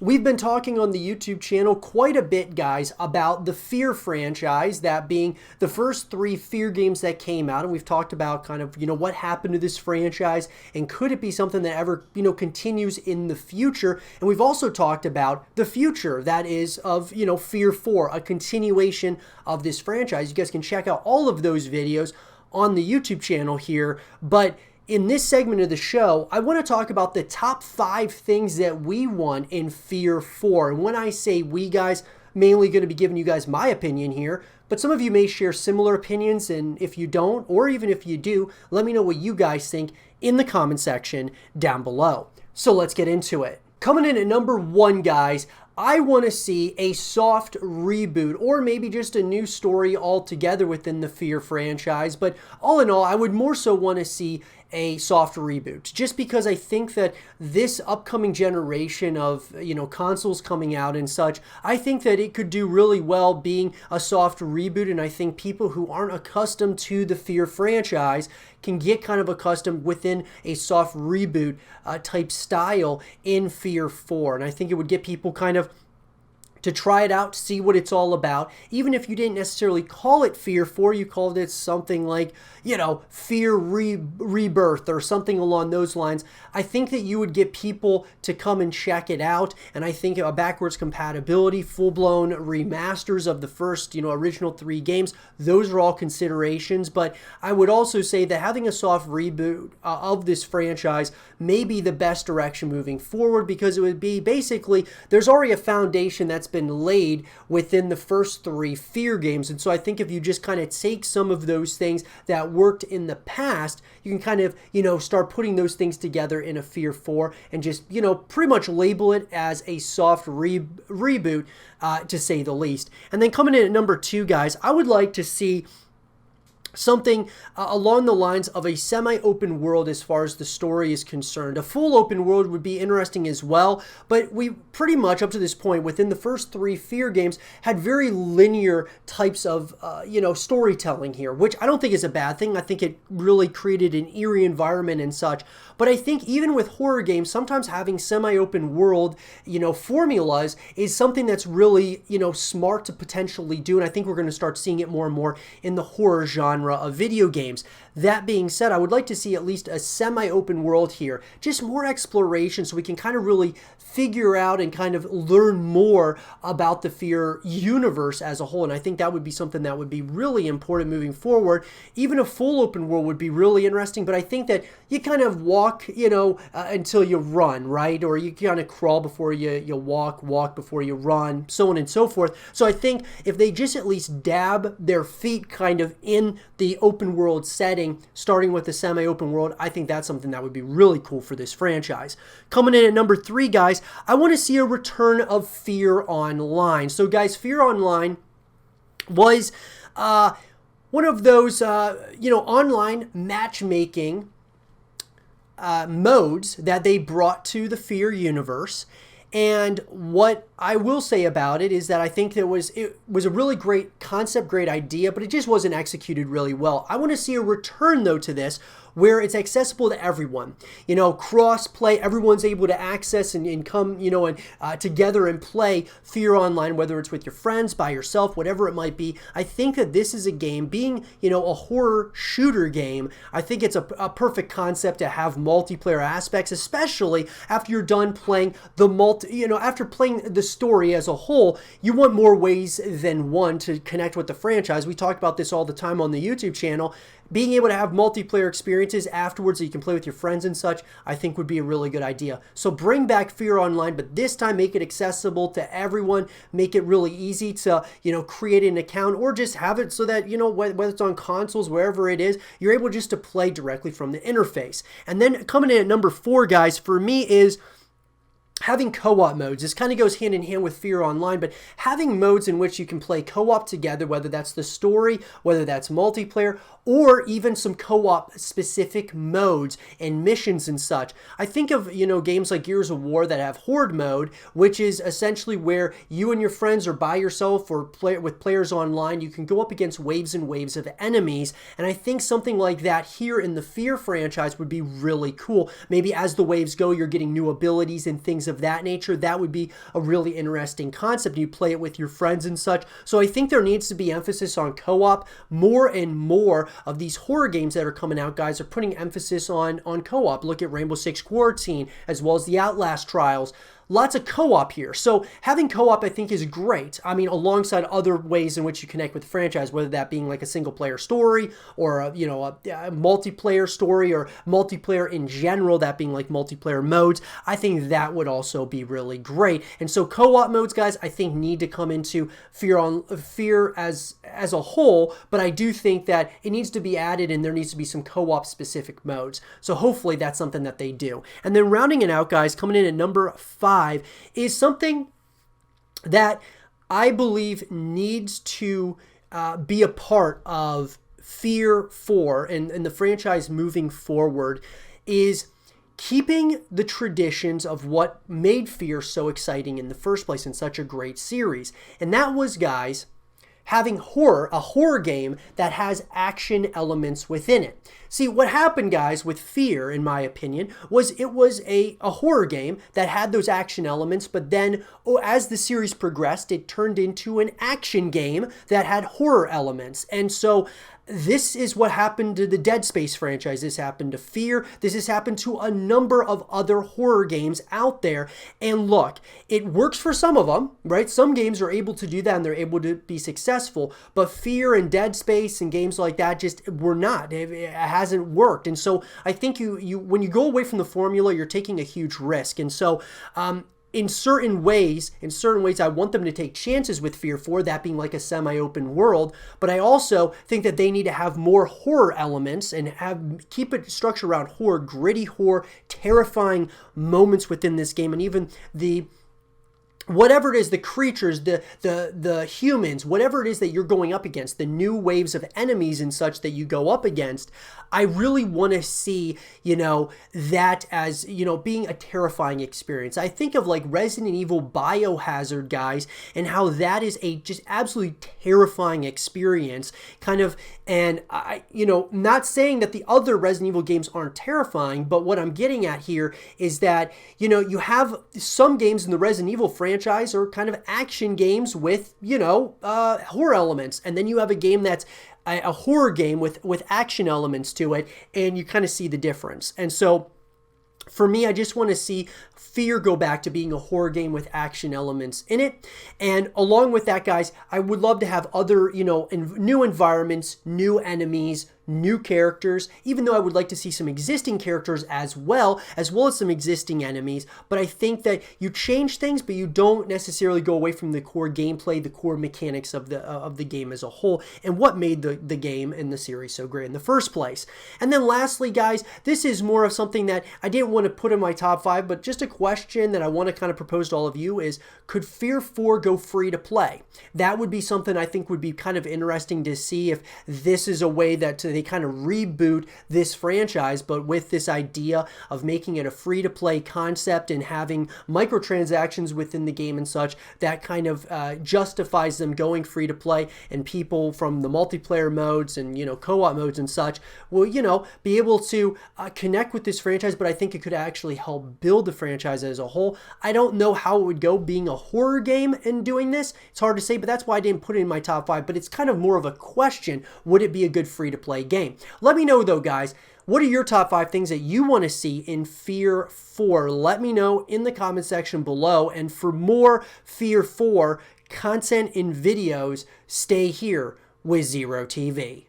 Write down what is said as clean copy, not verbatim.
We've been talking on the YouTube channel quite a bit, guys, about the Fear franchise, that being the first three Fear games that came out. And we've talked about kind of, what happened to this franchise and could it be something that ever, continues in the future. And we've also talked about the future, that is, of, Fear 4, a continuation of this franchise. You guys can check out all of those videos on the YouTube channel here. But in this segment of the show, I want to talk about the top 5 things that we want in Fear 4. And when I say we, guys, mainly going to be giving you guys my opinion here, but some of you may share similar opinions, and if you don't, or even if you do, let me know what you guys think in the comment section down below. So let's get into it. Coming in at number 1, guys, I want to see a soft reboot, or maybe just a new story altogether within the Fear franchise. But all in all, I would more so want to see a soft reboot, just because I think that this upcoming generation of consoles coming out and such, I think that it could do really well being a soft reboot. And I think people who aren't accustomed to the Fear franchise can get kind of accustomed within a soft reboot type style in Fear 4. And I think it would get people kind of to try it out, see what it's all about. Even if you didn't necessarily call it Fear 4, you called it something like, Fear Rebirth or something along those lines. I think that you would get people to come and check it out. And I think a backwards compatibility, full-blown remasters of the first, original 3 games, those are all considerations. But I would also say that having a soft reboot of this franchise may be the best direction moving forward, because it would be basically, there's already a foundation that's been laid within the first 3 Fear games. And so I think if you just kind of take some of those things that worked in the past, you can kind of, start putting those things together in a Fear 4 and just, pretty much label it as a soft reboot, to say the least. And then coming in at number 2, guys, I would like to see something along the lines of a semi-open world as far as the story is concerned. A full open world would be interesting as well, but we pretty much up to this point within the first 3 Fear games had very linear types of storytelling here, which I don't think is a bad thing. I think it really created an eerie environment and such. But I think even with horror games, sometimes having semi-open world, formulas is something that's really, smart to potentially do. And I think we're going to start seeing it more and more in the horror genre of video games. That being said, I would like to see at least a semi-open world here, just more exploration, so we can kind of really figure out and kind of learn more about the Fear universe as a whole. And I think that would be something that would be really important moving forward. Even a full open world would be really interesting, but I think that you kind of walk, until you run, right? Or you kind of crawl before you walk before you run, so on and so forth. So I think if they just at least dab their feet kind of in the open world setting, starting with the semi-open world, I think that's something that would be really cool for this franchise. Coming in at number 3, guys, I want to see a return of Fear Online. So guys, Fear Online was one of those online matchmaking modes that they brought to the Fear universe. And what I will say about it is that I think it was a really great concept, great idea, but it just wasn't executed really well. I want to see a return, though, to this, where it's accessible to everyone. Cross-play, everyone's able to access and come, together and play Fear Online, whether it's with your friends, by yourself, whatever it might be. I think that this is a game, being, a horror shooter game, I think it's a perfect concept to have multiplayer aspects, especially after you're done playing after playing the story as a whole. You want more ways than one to connect with the franchise. We talk about this all the time on the YouTube channel. Being able to have multiplayer experiences afterwards that you can play with your friends and such, I think would be a really good idea. So bring back Fear Online, but this time make it accessible to everyone. Make it really easy to, create an account, or just have it so that, whether it's on consoles, wherever it is, you're able just to play directly from the interface. And then coming in at number 4, guys, for me is having co-op modes. This kind of goes hand in hand with Fear Online, but having modes in which you can play co-op together, whether that's the story, whether that's multiplayer, or even some co-op specific modes and missions and such. I think of, games like Gears of War that have Horde mode, which is essentially where you and your friends, or by yourself, or play with players online, you can go up against waves and waves of enemies. And I think something like that here in the Fear franchise would be really cool. Maybe as the waves go, you're getting new abilities and things things of that nature. That would be a really interesting concept. You play it with your friends and such. So I think there needs to be emphasis on co-op. More and more of these horror games that are coming out, guys, are putting emphasis on co-op. Look at Rainbow Six Quarantine, as well as the Outlast trials. Lots of co-op here. So having co-op, I think, is great. I mean, alongside other ways in which you connect with the franchise, whether that being like a single-player story or a multiplayer story or multiplayer in general, that being like multiplayer modes, I think that would also be really great. And so co-op modes, guys, I think need to come into Fear as a whole, but I do think that it needs to be added and there needs to be some co-op specific modes. So hopefully that's something that they do. And then rounding it out, guys, coming in at number 5 is something that I believe needs to be a part of Fear 4 and the franchise moving forward, is keeping the traditions of what made Fear so exciting in the first place and such a great series. And that was, guys, having a horror game that has action elements within it. See, what happened, guys, with Fear, in my opinion, was it was a horror game that had those action elements, but then as the series progressed, it turned into an action game that had horror elements. And so this is what happened to the Dead Space franchise. This happened to Fear. This has happened to a number of other horror games out there. And look, it works for some of them, right? Some games are able to do that and they're able to be successful. But Fear and Dead Space and games like that just were not. It hasn't worked. And so I think when you go away from the formula, you're taking a huge risk. And so in certain ways, I want them to take chances with Fear 4, that being like a semi-open world, but I also think that they need to have more horror elements and keep it structured around horror, gritty horror, terrifying moments within this game, and even whatever it is, the creatures, the humans, whatever it is that you're going up against, the new waves of enemies and such that you go up against, I really want to see, that as, being a terrifying experience. I think of like Resident Evil Biohazard, guys, and how that is a just absolutely terrifying experience, kind of, and not saying that the other Resident Evil games aren't terrifying, but what I'm getting at here is that, you have some games in the Resident Evil franchise are kind of action games with, horror elements. And then you have a game that's a horror game with action elements to it, and you kind of see the difference. And so for me, I just want to see Fear go back to being a horror game with action elements in it. And along with that, guys, I would love to have other, new environments, new enemies, new characters, even though I would like to see some existing characters as well as some existing enemies. But I think that you change things, but you don't necessarily go away from the core gameplay, the core mechanics of the game as a whole, and what made the game and the series so great in the first place. And then lastly, guys, this is more of something that I didn't want to put in my top 5, but just a question that I want to kind of propose to all of you is, could Fear 4 go free to play? That would be something I think would be kind of interesting to see if this is a way that they kind of reboot this franchise, but with this idea of making it a free-to-play concept and having microtransactions within the game and such, that kind of justifies them going free-to-play, and people from the multiplayer modes and, co-op modes and such will, be able to connect with this franchise, but I think it could actually help build the franchise as a whole. I don't know how it would go being a horror game and doing this. It's hard to say, but that's why I didn't put it in my top 5, but it's kind of more of a question. Would it be a good free-to-play game? Let me know, though, guys. What are your top 5 things that you want to see in Fear 4? Let me know in the comment section below. And for more Fear 4 content and videos, stay here with Zero TV.